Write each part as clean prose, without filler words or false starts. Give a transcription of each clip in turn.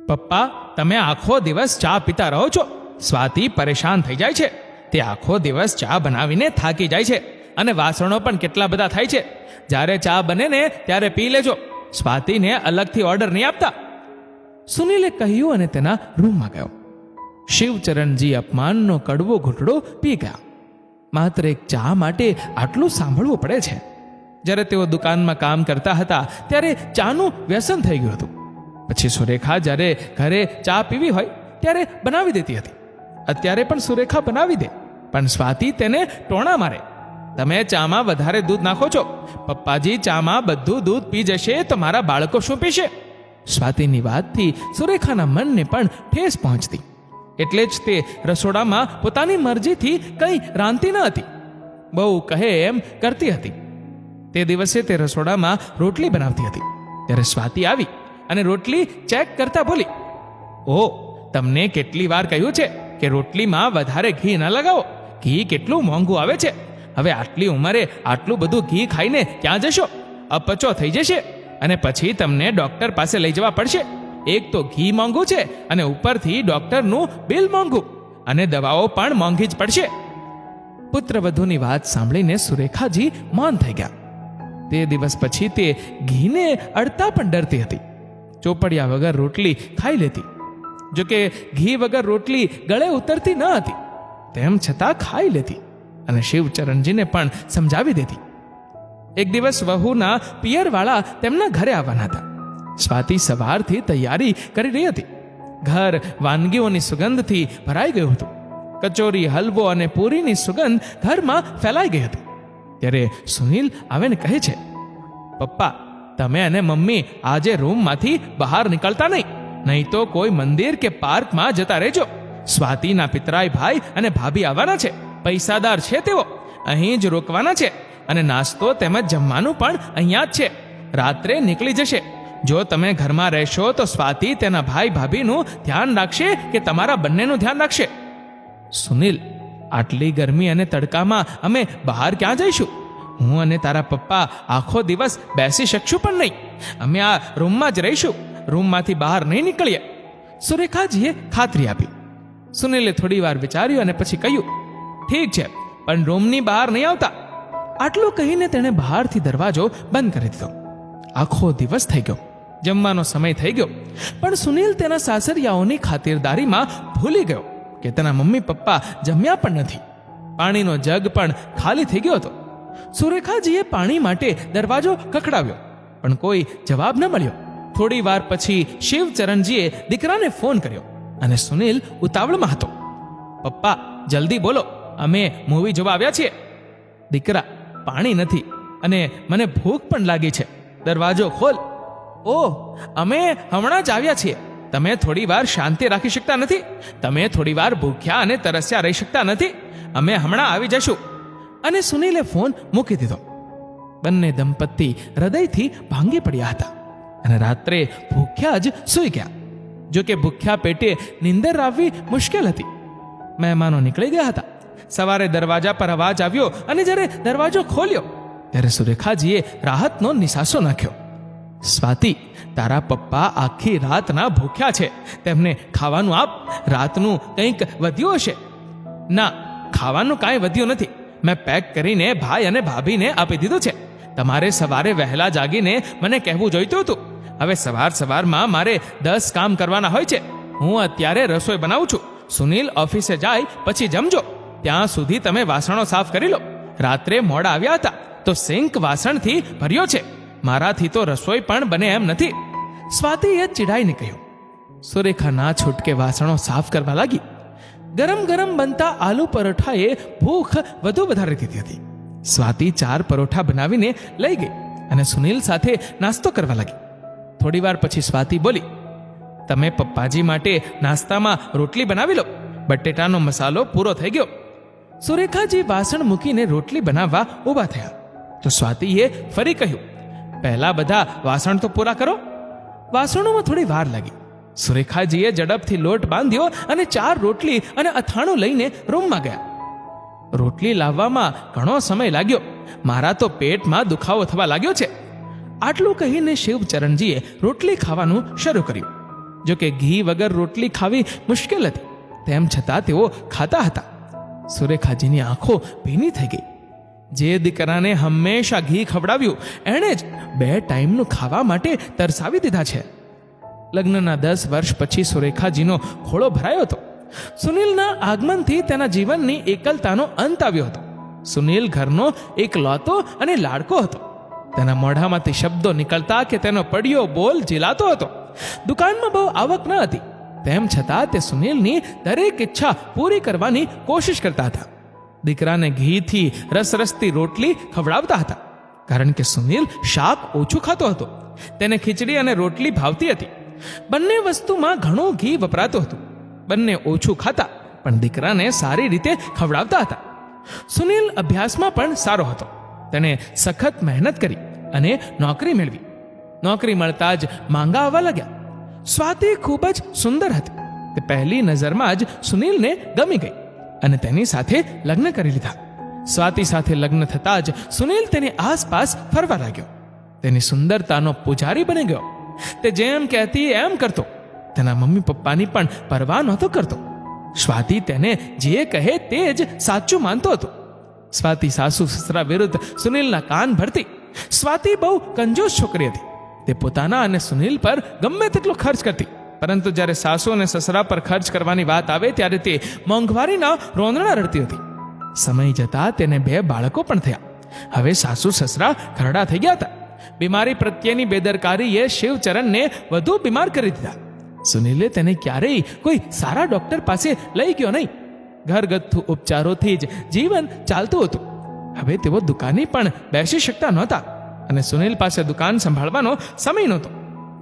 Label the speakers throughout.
Speaker 1: પપ્પા, તમે આખો દિવસ ચા પીતા રહો છો. સ્વાતિ પરેશાન થઈ જાય છે. તે આખો દિવસ ચા બનાવીને થાકી જાય છે અને વાસણો પણ કેટલા બધા થાય છે. જ્યારે ચા બને ને ત્યારે પી લેજો. સ્વાતિને અલગથી ઓર્ડર નહીં આપતા. સુનિલે કહ્યું અને તેના રૂમમાં ગયો. શિવચરણજી અપમાનનો કડવો ઘૂંટડો પી ગયા. માત્ર એક ચા માટે આટલું સાંભળવું પડે છે. જ્યારે તેઓ દુકાનમાં કામ કરતા હતા ત્યારે ચાનું વ્યસન થઈ ગયું હતું. પછી સુરેખા જ્યારે ઘરે ચા પીવી હોય ત્યારે બનાવી દેતી હતી. અત્યારે પણ સુરેખા બનાવી દે, પણ સ્વાતિ તેને ટોણા મારે. તમે ચામાં વધારે દૂધ નાખો છો. પપ્પાજી ચામાં બધું દૂધ પી જશે તો મારા બાળકો શું પીશે? સ્વાતિની વાતથી સુરેખાના મનને પણ ઠેસ પહોંચતી. એટલે જ તે રસોડામાં પોતાની મરજીથી કંઈ રાંધતી ન હતી. બહુ કહે એમ કરતી હતી. તે દિવસે તે રસોડામાં રોટલી બનાવતી હતી ત્યારે સ્વાતિ આવી અને રોટલી ચેક કરતા બોલી, "ઓ, તમને કેટલી વાર કહ્યું છે કે રોટલીમાં વધારે ઘી ન લગાવો. ઘી કેટલું મોંઘું આવે છે. હવે આટલી ઉંમરે આટલું બધું ઘી ખાઈને ક્યાં જશો? અપચો થઈ જશે અને પછી તમને ડૉક્ટર પાસે લઈ જવા પડશે. એક તો ઘી મોંઘું છે અને ઉપરથી ડૉક્ટરનું બિલ મોંઘું અને દવાઓ પણ મોંઘી જ પડશે." પુત્રવધુની વાત સાંભળીને સુરેખાજી મૌન થઈ ગયા. તે દિવસ પછી તે ઘીને અડતા પણ ડરતી હતી. ચોપડિયા વગર રોટલી ખાઈ લેતી. જોકે ઘી વગર રોટલી ગળે ઉતરતી ન હતી, તેમ છતાં ખાઈ લેતી અને શિવચરણજીને પણ સમજાવી દેતી. એક દિવસ વહુના પિયરવાળા તેમના ઘરે આવવાના હતા. સ્વાતિ સવારથી તૈયારી કરી રહી હતી. ઘર વાનગીઓની સુગંધથી ભરાઈ ગયું હતું. કચોરી, હલવો અને પૂરીની સુગંધ ઘરમાં ફેલાઈ ગઈ હતી. ત્યારે સુનિલ આવીને કહે છે, "પપ્પા, તમે અને મમ્મી આજે રૂમમાંથી બહાર નીકળતા નહીં તો કોઈ મંદિર કે પાર્કમાં જતા રહેજો. સ્વાતિના પિતરાઈ ભાઈ અને ભાભી આવવાના છે. પૈસાદાર છે તેઓ. અહીં જ રોકવાના છે અને નાસ્તો તેમજ જમવાનું પણ અહીંયા જ છે. રાત્રે નીકળી જશે. જો તમે ઘરમાં રહેશો તો સ્વાતિ તેના ભાઈ ભાભીનું ધ્યાન રાખશે કે તમારા બંનેનું ધ્યાન રાખશે?" "સુનિલ, આટલી ગરમી અને તડકામાં અમે બહાર ક્યાં જઈશું? હું અને તારા પપ્પા આખો દિવસ બેસી શકશું પણ નહીં. અમે આ રૂમમાં જ રહીશું. રૂમમાંથી બહાર નહીં નીકળીએ." સુરેખાજીએ ખાતરી આપી. સુનિલે થોડી વાર વિચાર્યું અને પછી કહ્યું, "ઠીક છે, પણ રૂમની બહાર નહીં આવતા." આટલું કહીને તેણે બહારથી દરવાજો બંધ કરી દીધો. આખો દિવસ થઈ ગયો. જમવાનો સમય થઈ ગયો, પણ સુનિલ તેના સાસરિયાઓની ખાતરદારીમાં ભૂલી ગયો કે તેના મમ્મી પપ્પા જમ્યા પણ નથી. પાણીનો જગ પણ ખાલી થઈ ગયો હતો. સુરેખાજીએ પાણી માટે દરવાજો ખખડાવ્યો, પણ કોઈ જવાબ ન મળ્યો. થોડી વાર પછી શિવચરણજીએ દીકરાને ફોન કર્યો અને સુનિલ ઉતાવળમાં હતો. "પપ્પા, જલ્દી બોલો, અમે મૂવી જોવા આવ્યા છીએ." "દીકરા, પાણી નથી અને મને ભૂખ પણ લાગી છે. દરવાજો ખોલ." "ઓહ, અમે હમણાં જ આવ્યા છીએ. તમે થોડી વાર શાંતિ રાખી શકતા નથી? તમે થોડી વાર ભૂખ્યા અને તરસ્યા રહી શકતા નથી? અમે હમણાં આવી જશું." અને સુનિલે ફોન મૂકી દીધો. બંને દંપતી હૃદયથી ભાંગી પડ્યા હતા અને રાત્રે ભૂખ્યા જ સૂઈ ગયા. જોકે ભૂખ્યા પેટે નીંદર આવવી મુશ્કેલ હતી. મહેમાનો નીકળી ગયા હતા. સવારે દરવાજા પર અવાજ આવ્યો અને જ્યારે દરવાજો ખોલ્યો ત્યારે સુરેખાજીએ રાહતનો નિસાસો નાખ્યો. "સ્વાતિ, તારા પપ્પા આખી રાતના ભૂખ્યા છે. તેમને ખાવાનું આપ. રાતનું કંઈક વધ્યું હશે." "ના, ખાવાનું કાંઈ વધ્યું નથી. મેં પેક કરીને ભાઈ અને ભાભીને આપી દીધું છે. તમારે સવારે વહેલા જાગીને મને કહેવું જોઈતું હતું. હવે સવારમાં મારે 10 કામ કરવાના હોય છે. હું અત્યારે રસોઈ બનાવું છું. સુનિલ ઓફિસે જાય પછી જમજો. ત્યાં સુધી તમે વાસણો સાફ કરી લો. રાત્રે મોડા આવ્યા હતા તો સિંક વાસણથી ભર્યો છે. મારાથી તો રસોઈ પણ બને એમ નથી." સ્વાતિએ ચીડાઈને કહ્યું. સુરેખા ના છૂટકે વાસણો સાફ કરવા લાગી. ગરમ ગરમ બનતા આલુ પરોઠાએ ભૂખ વધુ વધારી દીધી હતી. સ્વાતિ 4 પરોઠા બનાવીને લઈ ગઈ અને સુનિલ સાથે નાસ્તો કરવા લાગી. થોડી વાર પછી સ્વાતિ બોલી, "તમે પપ્પાજી માટે નાસ્તામાં રોટલી બનાવી લો. બટેટાનો મસાલો પૂરો થઈ ગયો." સુરેખાજી વાસણ મૂકીને રોટલી બનાવવા ઊભા થયા તો સ્વાતિએ ફરી કહ્યું, "પહેલા બધા વાસણ તો પૂરા કરો." વાસણોમાં થોડી વાર લાગી. સુરેખાજીએ ઝડપથી લોટ બાંધ્યો અને 4 રોટલી અને અથાણું લઈને રૂમમાં ગયા. "રોટલી લાવવામાં ઘણો સમય લાગ્યો. મારા તો પેટમાં દુખાવો થવા લાગ્યો છે." આટલું કહીને શિવચરણજીએ રોટલી ખાવાનું શરૂ કર્યું. જો કે ઘી વગર રોટલી ખાવી મુશ્કેલ હતી, તેમ છતાં તેઓ ખાતા હતા. સુરેખાજીની આંખો ભીની થઈ ગઈ. જે દીકરાને હંમેશા ઘી ખવડાવ્યું એણે જ 2 ટાઈમનું ખાવા માટે તરસાવી દીધા છે. લગ્નના 10 વર્ષ પછી સુરેખાજીનો ખોળો ભરાયો હતો. સુનિલના આગમનથી તેના જીવનની એકલતાનો અંત આવ્યો હતો. સુનિલ ઘરનો એકલૌતો અને લાડકો હતો. તેના મોઢામાંથી શબ્દો નીકળતા કે તેનો પડ્યો બોલ ઝીલાતો હતો. દુકાનમાં બહુ આવક ન હતી, તેમ છતાં તે સુનિલની દરેક ઈચ્છા પૂરી કરવાની કોશિશ કરતા હતા. દીકરાને ઘીથી રસરસતી રોટલી ખવડાવતા હતા, કારણ કે સુનિલ શાક ઓછું ખાતો હતો. તેને ખીચડી અને રોટલી ભાવતી હતી. બંને વસ્તુમાં ઘણું ઘી વપરાતું હતું. બંને ઓછું ખાતા, પણ દીકરાને સારી રીતે ખવડાવતા હતા. સુનિલ અભ્યાસમાં પણ સારો હતો. તેણે સખત મહેનત કરી અને નોકરી મેળવી. નોકરી મળતા જ માંગા આવવા લાગ્યા. સ્વાતિ ખૂબ જ સુંદર હતી. તે પહેલી નજરમાં જ સુનિલને ગમી ગઈ અને તેની સાથે લગ્ન કરી લીધા. સ્વાતિ સાથે લગ્ન થતાં જ સુનિલ તેની આસપાસ ફરવા લાગ્યો. તેની સુંદરતાનો પૂજારી બની ગયો. તે જેમ કહેતી એમ કરતો. તેના મમ્મી પપ્પાની પણ પરવા નહોતો કરતો. સ્વાતિ તેને જે કહે તે જ સાચું માનતો હતો. સ્વાતિ સાસુ સસરા વિરુદ્ધ સુનિલના કાન ભરતી. સ્વાતિ બહુ કંજૂસ છોકરી હતી. તે પોતાના અને સુનિલ પર ગમે તેટલો ખર્ચ કરતી, પરંતુ જ્યારે સાસુ અને સસરા પર ખર્ચ કરવાની વાત આવે ત્યારે તે મોંઘવારીના રોંદણા રડતી હતી. સમય જતાં તેને 2 બાળકો પણ થયા. હવે સાસુ સસરા ખરડા થઈ ગયા હતા. બીમારી પ્રત્યેની બેદરકારીએ શિવચરણને વધુ બીમાર કરી દીધા. સુનિલે તેને ક્યારેય કોઈ સારા ડોક્ટર પાસે લઈ ગયો નહીં. ઘરગથ્થુ ઉપચારોથી જ જીવન ચાલતું હતું. હવે તેઓ દુકાને પણ બેસી શકતા નહોતા અને સુનિલ પાસે દુકાન સંભાળવાનો સમય નહોતો.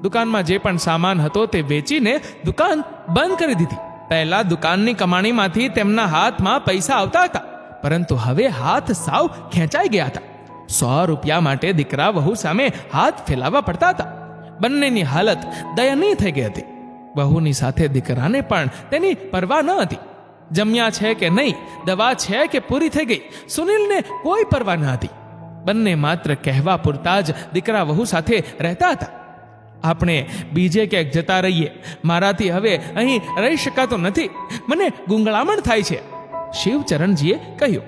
Speaker 1: દુકાનમાં જે પણ સામાન હતો તે વેચીને દુકાન બંધ કરી દીધી. પહેલા દુકાનની કમાણીમાંથી તેમના હાથમાં પૈસા આવતા હતા, પરંતુ હવે હાથ સાવ ખેંચાઈ ગયા હતા. 100 રૂપિયા માટે દીકરા વહુ સામે હાથ ફેલાવવા પડતા હતા. બંનેની હાલત દયનીય થઈ ગઈ હતી. વહુની સાથે દીકરાને પણ તેની પરવા ન હતી. જમ્યા છે કે નહીં, દવા છે કે પૂરી થઈ ગઈ, સુનિલને કોઈ પરવા ન હતી. બંને માત્ર કહેવા પૂરતા જ દીકરા વહુ સાથે રહેતા હતા. આપણે બીજે ક્યાંક જતા રહીએ, મારાથી હવે અહીં રહી શકાતો નથી, મને ગુંગળામણ થાય છે, શિવચરણજીએ કહ્યું.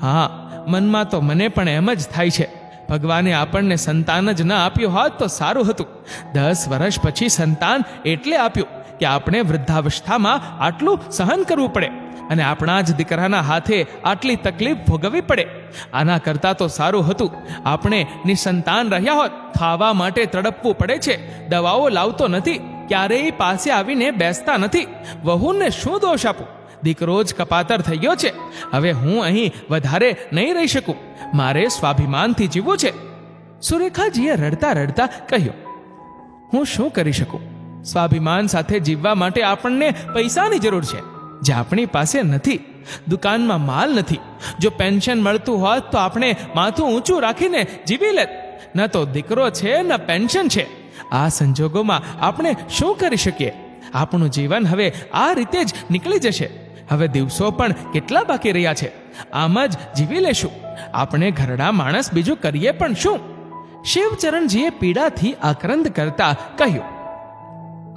Speaker 1: હા, મનમાં તો મને પણ એમ જ થાય છે. ભગવાને આપણને સંતાન જ ન આપ્યું હોત તો સારું હતું. 10 વર્ષ પછી સંતાન એટલે આપ્યું કે આપણે વૃદ્ધાવસ્થામાં આટલું સહન કરવું પડે અને આપણા જ દીકરાના હાથે આટલી તકલીફ ભોગવવી પડે. આના કરતાં તો સારું હતું આપણે નિસંતાન રહ્યા હોત. ખાવા માટે તડપવું પડે છે, દવાઓ લાવતો નથી, ક્યારેય પાસે આવીને બેસતા નથી. વહુને શું દોષ આપું? દીકરો જ કપાતર થઈ ગયો છે. હવે હું અહીં વધારે નહીં રહી શકું. મારે સ્વાભિમાનથી જીવવું છે. સુરેખાજીએ રડતા રડતા કહ્યું, હું શું કરી શકું? સ્વાભિમાન સાથે જીવવા માટે આપણને પૈસાની જરૂર છે, જે આપણી પાસે નથી. દુકાનમાં માલ નથી. જો પેન્શન મળતું હોત તો આપણે માથું ઊંચું રાખીને જીવી લેત. ન તો દીકરો છે ન પેન્શન છે. આ સંજોગોમાં આપણે શું કરી શકીએ? આપણું જીવન હવે આ રીતે જ નીકળી જશે. હવે દિવસો પણ કેટલા બાકી રહ્યા છે. આમ જ જીવી લેશું. આપણે ઘરડા માણસ બીજું કરીએ પણ શું? શિવચરણજીએ પીડાથી આક્રંદ કરતા કહ્યું,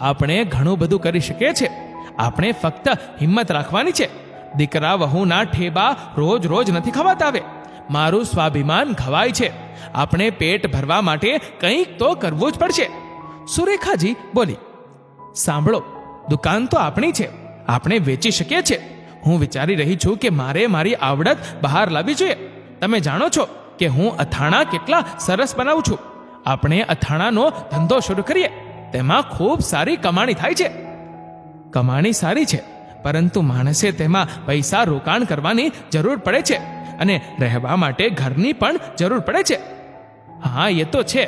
Speaker 1: આપણે ઘણું બધું કરી શકીએ છીએ. આપણે ફક્ત હિંમત રાખવાની છે. દીકરા વહુના ઠેબા રોજ રોજ નથી ખવાતા. આવે મારું સ્વાભિમાન ખવાય છે. આપણે પેટ ભરવા માટે કંઈક તો કરવું જ પડશે. સુરેખાજી બોલી, સાંભળો, દુકાન તો આપણી છે, આપણે વેચી શકીએ છીએ. હું વિચારી રહી છું કે મારે મારી આવડત બહાર લાવવી જોઈએ. તમે જાણો છો કે હું અથાણા કેટલા સરસ બનાવું છું. આપણે અથાણાનો ધંધો શરૂ કરીએ. તેમાં ખૂબ સારી કમાણી થાય છે. કમાણી સારી છે, પરંતુ માણસે તેમાં પૈસા રોકાણ કરવાની જરૂર પડે છે અને રહેવા માટે ઘરની પણ જરૂર પડે છે. હા, એ તો છે.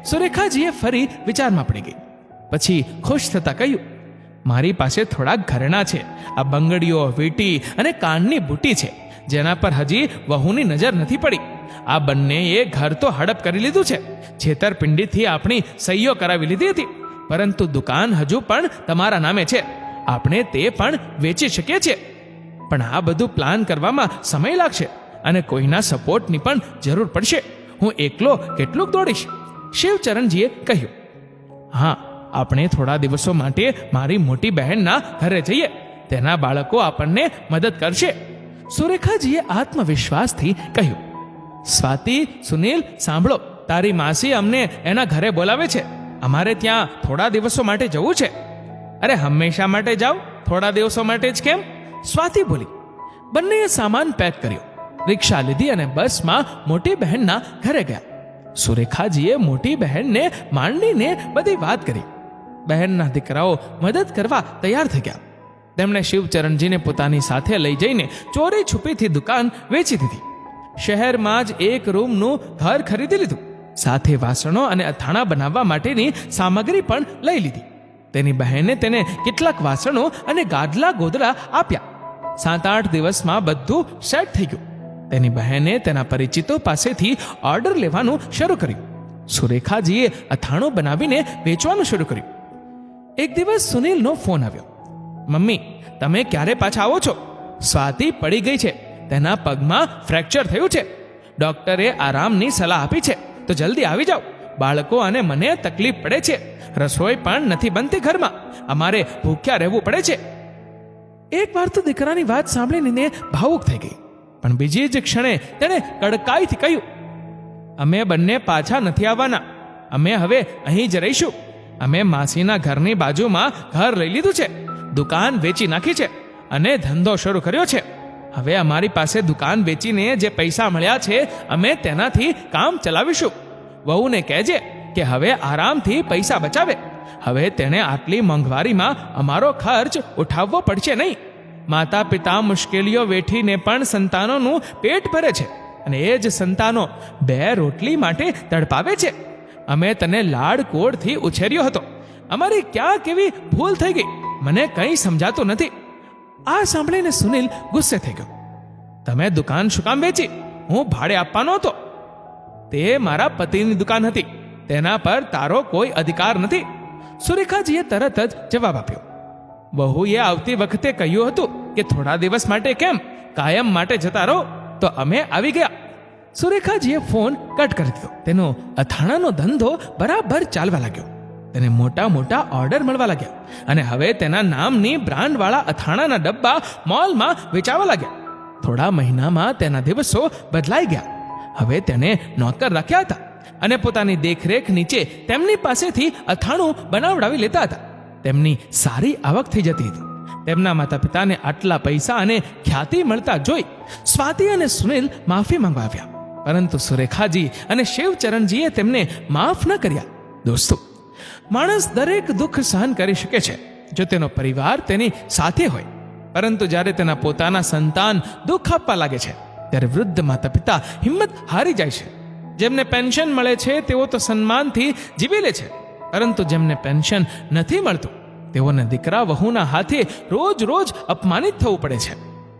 Speaker 1: સુરેખાજીએ ફરી વિચારમાં પડી ગઈ. પછી ખુશ થતા કહ્યું, મારી પાસે થોડાક ઘરેણાં છે. આ બંગડીઓ, વીંટી અને કાનની બુટી છે, જેના પર હજી વહુની નજર નથી પડી. આ બંનેએ ઘર તો હડપ કરી લીધું છે. છેતરપિંડીથી આપણી સહીઓ કરાવી લીધી હતી, પરંતુ દુકાન હજુ પણ તમારા નામે છે. આપણે તે પણ વેચી શકીએ છીએ. પણ આ બધું પ્લાન કરવામાં સમય લાગશે અને કોઈના સપોર્ટની પણ જરૂર પડશે. હું એકલો કેટલુંક દોડીશ? શિવચરણજીએ કહ્યું. હા, આપણે થોડા દિવસો માટે મારી મોટી બહેનના ઘરે જઈએ, તેના બાળકો આપણને મદદ કરશે. સુરેખાજીએ આત્મવિશ્વાસથી કહ્યું, સ્વાતિ, સુનિલ, સાંભળો, તારી માસી અમને એના ઘરે બોલાવે છે. અમારે ત્યાં થોડા દિવસો માટે જવું છે. અરે હંમેશા માટે જાઓ, થોડા દિવસો માટે જ કેમ? સ્વાતિ બોલી. બંનેએ સામાન પેક કર્યો, રિક્ષા લીધી અને બસમાં મોટી બહેનના ઘરે ગયા. સુરેખાજીએ મોટી બહેનને માંડીને બધી વાત કરી. બહેનના દીકરાઓ મદદ કરવા તૈયાર થઈ ગયા. તેમણે શિવચરણજીને પોતાની સાથે લઈ જઈને ચોરી છુપીથી દુકાન વેચી દીધી. શહેરમાં જ એક રૂમનું ઘર ખરીદી લીધું. સાથે વાસણો અને અથાણા બનાવવા માટેની સામગ્રી પણ લઈ લીધી. તેની બહેને તેને કેટલાક વાસણો અને ગાદલા ગોદડા આપ્યા. 7-8 દિવસમાં બધું સેટ થઈ ગયું. તેની બહેને તેના પરિચિતો પાસેથી ઓર્ડર લેવાનું શરૂ કર્યું. સુરેખાજીએ અથાણું બનાવીને વેચવાનું શરૂ કર્યું. એક દિવસ સુનિલનો ફોન આવ્યો. મમ્મી, તમે ક્યારે પાછા આવો છો? સ્વાતિ પડી ગઈ છે, તેના પગમાં ફ્રેક્ચર થયું છે. ડોક્ટરે આરામની સલાહ આપી છે, તો જલ્દી આવી જાઓ. બાળકો અને મને તકલીફ પડે છે. રસોઈ પણ નથી બનતી ઘરમાં. અમારે ભૂખ્યા રહેવું પડે છે. એક વાર તો દીકરાની વાત સાંભળીને ભાવુક થઈ ગઈ, પણ બીજી જ ક્ષણે તેણે કડકાઈથી કહ્યું, અમે બંને પાછા નથી આવવાના. અમે હવે અહીં જ રહીશું. અમે માસીના ઘરની બાજુમાં ઘર લઈ લીધું છે, દુકાન વેચી નાખી છે અને ધંધો શરૂ કર્યો છે. હવે અમારી પાસે દુકાન વેચીને જે પૈસા મળ્યા છે, અમે તેનાથી કામ ચલાવીશું. વહુને કહેજે કે હવે આરામથી પૈસા બચાવે. હવે તેણે આટલી મોંઘવારીમાં અમારો ખર્ચ ઉઠાવવો પડશે નહીં. માતા પિતા મુશ્કેલીઓ વેઠીને પણ સંતાનોનું પેટ ભરે છે, અને એ જ સંતાનો 2 રોટલી માટે તડપાવે છે. અમે તને લાડકોડથી ઉછેર્યો હતો. અમારી ક્યાં કેવી ભૂલ થઈ ગઈ, મને કંઈ સમજાતું નથી. આ સાંભળીને સુનિલ ગુસ્સે થઈ ગયો. તમે દુકાન શું કામ વેચી? હું ભાડે આપવાનો હતો. તે મારા પતિની દુકાન હતી, તેના પર તારો કોઈ અધિકાર નથી. સુરેખાજીએ તરત જ જવાબ આપ્યો. વહુએ આવતી વખતે કહ્યું હતું કે થોડા દિવસ માટે કેમ, કાયમ માટે જતા રહો. તો અમે આવી ગયા. સુરેખાજીએ ફોન કટ કરી દીધો. તેનો અથાણાનો ધંધો બરાબર ચાલવા લાગ્યો. તેને મોટા મોટા ઓર્ડર મળવા લાગ્યા, અને હવે તેના નામની બ્રાન્ડવાળા અથાણાના ડબ્બા મોલમાં વેચાવા લાગ્યા. થોડા મહિનામાં તેના દિવસો બદલાઈ ગયા. હવે તેને નોકર રાખ્યા હતા અને પોતાની દેખરેખ નીચે તેમની પાસેથી અથાણું બનાવડાવી લેતા હતા. તેમની સારી આવક થઈ જતી હતી. તેમના માતા પિતાને આટલા પૈસા અને ખ્યાતિ મળતા જોઈ સ્વાતિ અને સુનિલ માફી માંગવા આવ્યા, પરંતુ સુરેખાજી અને શિવચરણજીએ તેમને માફ ન કર્યા. દોસ્તો, માણસ દરેક દુઃખ સહન કરી શકે છે જો તેનો પરિવાર તેની સાથે હોય, પરંતુ જ્યારે તેના પોતાના સંતાન દુઃખ આપવા લાગે છે, ત્યારે વૃદ્ધ માતા પિતા હિંમત હારી જાય છે. જેમને પેન્શન મળે છે તેઓ તો સન્માનથી જીવી લે છે, પરંતુ જેમને પેન્શન નથી મળતું તેઓને દીકરા વહુના હાથે રોજ રોજ અપમાનિત થવું પડે છે.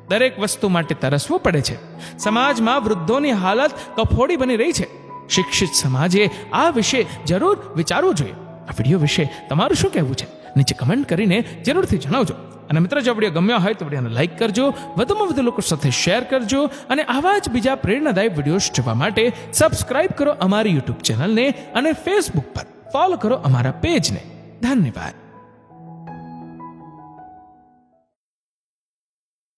Speaker 1: દરેક વસ્તુ માટે તરસવું પડે છે. સમાજમાં વૃદ્ધોની હાલત કફોડી બની રહી છે. શિક્ષિત સમાજે આ વિશે જરૂર વિચારવું જોઈએ. આ વિડીયો વિશે તમારું શું કહેવું છે? નીચે કમેન્ટ કરીને જરૂરથી જણાવજો. અને મિત્રો, જો વિડીયો ગમ્યો હોય તો વિડીયોને લાઈક કરજો, વધુમાં વધુ લોકો સાથે શેર કરજો, અને આવા જ બીજા પ્રેરણાદાયી વિડીયોઝ જોવા માટે સબસ્ક્રાઇબ કરો અમારી યુટ્યુબ ચેનલને, અને ફેસબુક પર ફોલો કરો અમારા પેજને. ધન્યવાદ.